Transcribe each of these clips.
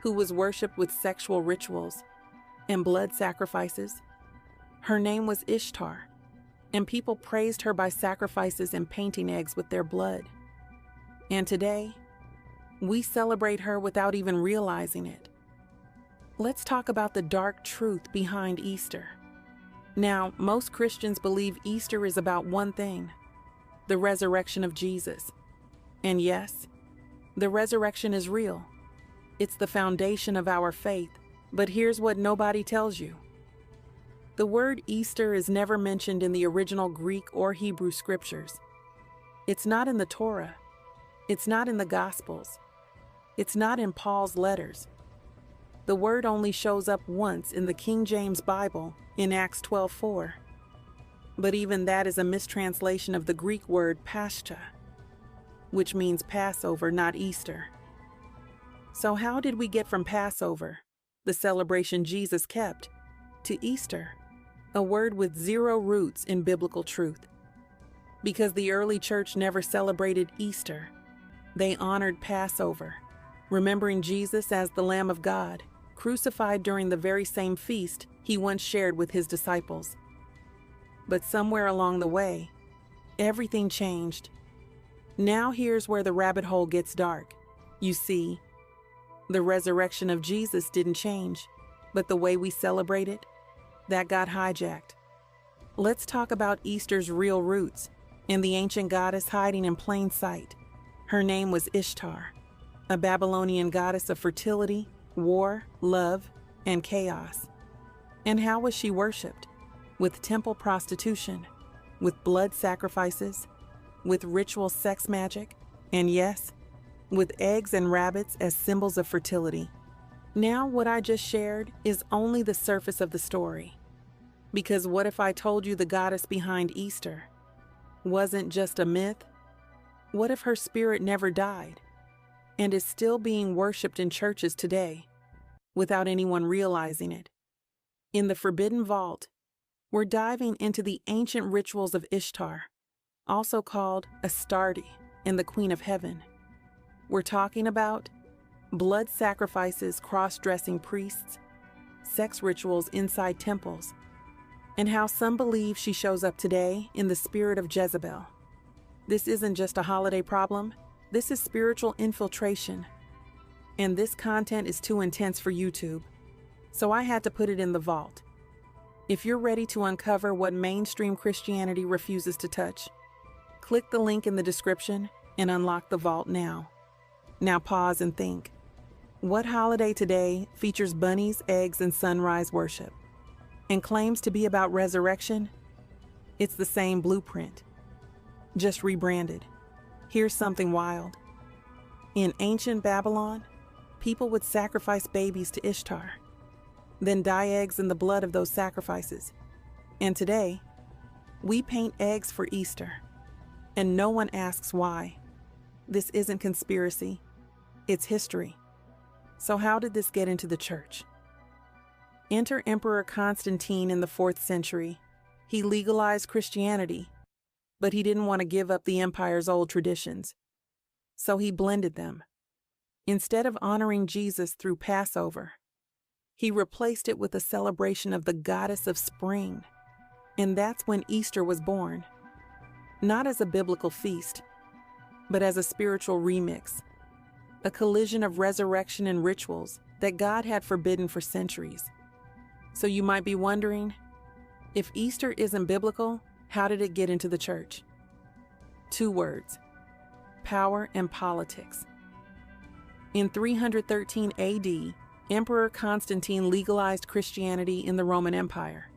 who was worshipped with sexual rituals and blood sacrifices. Her name was Ishtar, and people praised her by sacrifices and painting eggs with their blood. And today, we celebrate her without even realizing it. Let's talk about the dark truth behind Easter. Now, most Christians believe Easter is about one thing: the resurrection of Jesus. And yes, the resurrection is real. It's the foundation of our faith. But here's what nobody tells you. The word Easter is never mentioned in the original Greek or Hebrew scriptures. It's not in the Torah. It's not in the Gospels. It's not in Paul's letters. The word only shows up once in the King James Bible in Acts 12:4. But even that is a mistranslation of the Greek word Pascha, which means Passover, not Easter. So how did we get from Passover, the celebration Jesus kept, to Easter, a word with zero roots in biblical truth? Because the early church never celebrated Easter. They honored Passover, remembering Jesus as the Lamb of God, crucified during the very same feast he once shared with his disciples. But somewhere along the way, everything changed. Now here's where the rabbit hole gets dark. You see, the resurrection of Jesus didn't change, but the way we celebrate it, that got hijacked. Let's talk about Easter's real roots and the ancient goddess hiding in plain sight. Her name was Ishtar, a Babylonian goddess of fertility, war, love, and chaos. And how was she worshipped? With temple prostitution, with blood sacrifices, with ritual sex magic, and yes, with eggs and rabbits as symbols of fertility. Now what I just shared is only the surface of the story. Because what if I told you the goddess behind Easter wasn't just a myth? What if her spirit never died and is still being worshipped in churches today without anyone realizing it? In the Forbidden Vault, we're diving into the ancient rituals of Ishtar, also called Astarte and the Queen of Heaven. We're talking about blood sacrifices, cross-dressing priests, sex rituals inside temples, and how some believe she shows up today in the spirit of Jezebel. This isn't just a holiday problem, this is spiritual infiltration. And this content is too intense for YouTube, so I had to put it in the vault. If you're ready to uncover what mainstream Christianity refuses to touch, click the link in the description and unlock the vault now. Now pause and think. What holiday today features bunnies, eggs, and sunrise worship and claims to be about resurrection? It's the same blueprint, just rebranded. Here's something wild. In ancient Babylon, people would sacrifice babies to Ishtar, then dye eggs in the blood of those sacrifices. And today, we paint eggs for Easter, and no one asks why. This isn't conspiracy, it's history. So how did this get into the church? Enter Emperor Constantine in the 4th century. He legalized Christianity, but he didn't want to give up the empire's old traditions. So he blended them. Instead of honoring Jesus through Passover, he replaced it with a celebration of the goddess of spring. And that's when Easter was born. Not as a biblical feast, but as a spiritual remix. A collision of resurrection and rituals that God had forbidden for centuries. So you might be wondering, if Easter isn't biblical, how did it get into the church? 2 words: power and politics. In 313 AD, Emperor Constantine legalized Christianity in the Roman Empire.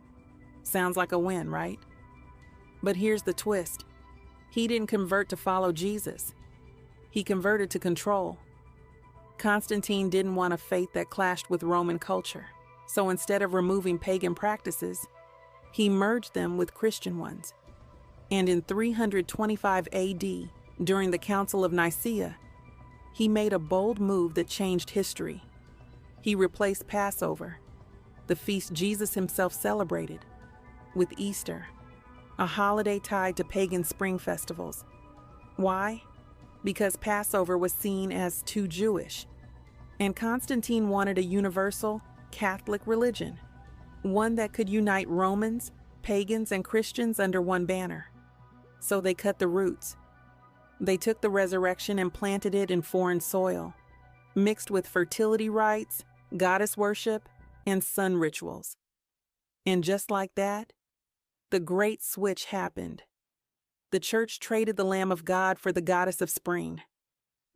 Sounds like a win, right? But here's the twist. He didn't convert to follow Jesus. He converted to control. Constantine didn't want a faith that clashed with Roman culture, so instead of removing pagan practices, he merged them with Christian ones. And in 325 AD, during the Council of Nicaea, he made a bold move that changed history. He replaced Passover, the feast Jesus himself celebrated, with Easter, a holiday tied to pagan spring festivals. Why? Because Passover was seen as too Jewish. And Constantine wanted a universal, Catholic religion, one that could unite Romans, pagans, and Christians under one banner. So they cut the roots. They took the resurrection and planted it in foreign soil, mixed with fertility rites, goddess worship, and sun rituals. And just like that, the great switch happened. The church traded the Lamb of God for the goddess of spring.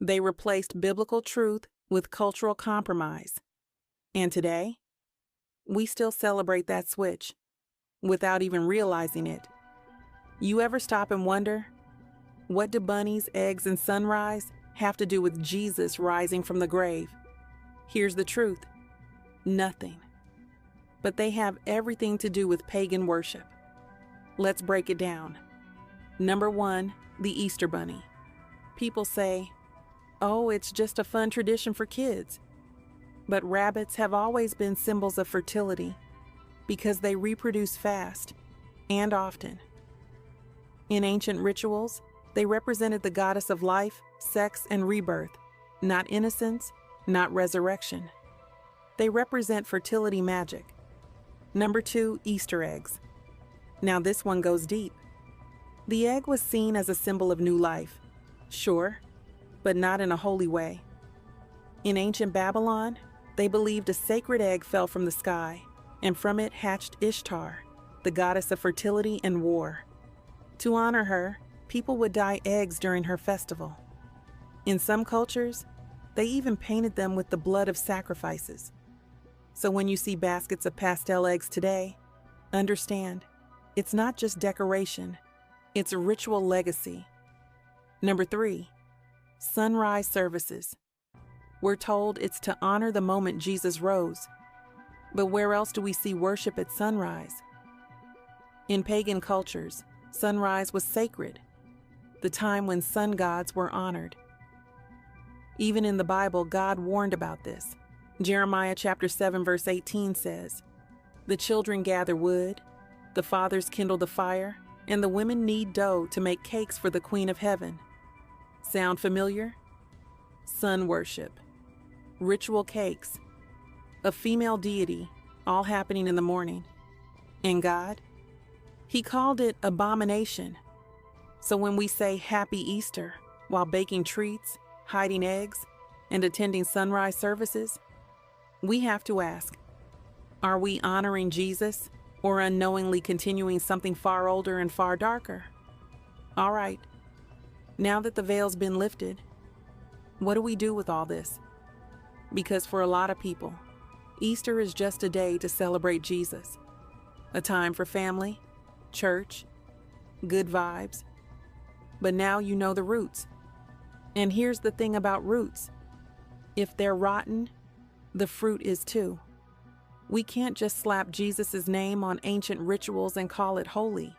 They replaced biblical truth with cultural compromise. And today, we still celebrate that switch without even realizing it. You ever stop and wonder, what do bunnies, eggs, and sunrise have to do with Jesus rising from the grave? Here's the truth: nothing. But they have everything to do with pagan worship. Let's break it down. Number 1, the Easter Bunny. People say, oh, it's just a fun tradition for kids. But rabbits have always been symbols of fertility because they reproduce fast and often. In ancient rituals, they represented the goddess of life, sex, and rebirth, not innocence, not resurrection. They represent fertility magic. Number 2, Easter eggs. Now this one goes deep. The egg was seen as a symbol of new life, sure, but not in a holy way. In ancient Babylon, they believed a sacred egg fell from the sky, and from it hatched Ishtar, the goddess of fertility and war. To honor her, people would dye eggs during her festival. In some cultures, they even painted them with the blood of sacrifices. So when you see baskets of pastel eggs today, understand, it's not just decoration, it's a ritual legacy. Number 3, sunrise services. We're told it's to honor the moment Jesus rose. But where else do we see worship at sunrise? In pagan cultures, sunrise was sacred, the time when sun gods were honored. Even in the Bible, God warned about this. Jeremiah chapter 7 verse 18 says, "The children gather wood, the fathers kindle the fire, and the women knead dough to make cakes for the Queen of Heaven." Sound familiar? Sun worship, ritual cakes, a female deity, all happening in the morning. And God? He called it abomination. So when we say Happy Easter while baking treats, hiding eggs, and attending sunrise services, we have to ask, are we honoring Jesus or unknowingly continuing something far older and far darker? All right, now that the veil's been lifted, what do we do with all this? Because for a lot of people, Easter is just a day to celebrate Jesus, a time for family, church, good vibes. But now you know the roots. And here's the thing about roots. If they're rotten, the fruit is too. We can't just slap Jesus' name on ancient rituals and call it holy.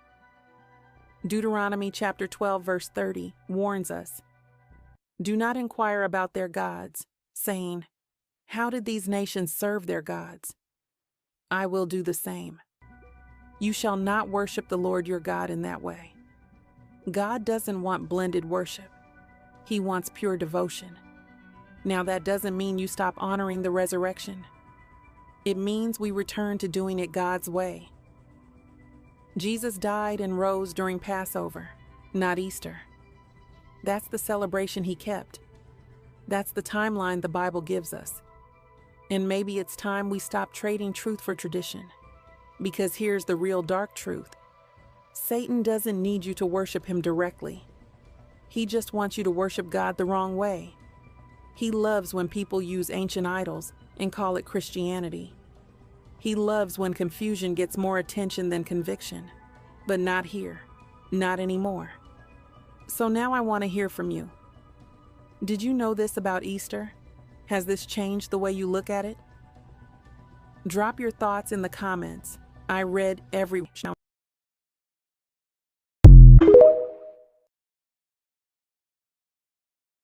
Deuteronomy chapter 12 verse 30 warns us, "Do not inquire about their gods, saying, 'How did these nations serve their gods?' I will do the same. You shall not worship the Lord your God in that way." God doesn't want blended worship. He wants pure devotion. Now that doesn't mean you stop honoring the resurrection. It means we return to doing it God's way. Jesus died and rose during Passover, not Easter. That's the celebration he kept. That's the timeline the Bible gives us. And maybe it's time we stop trading truth for tradition. Because here's the real dark truth. Satan doesn't need you to worship him directly. He just wants you to worship God the wrong way. He loves when people use ancient idols and call it Christianity. He loves when confusion gets more attention than conviction. But not here. Not anymore. So now I want to hear from you. Did you know this about Easter? Has this changed the way you look at it? Drop your thoughts in the comments. I read every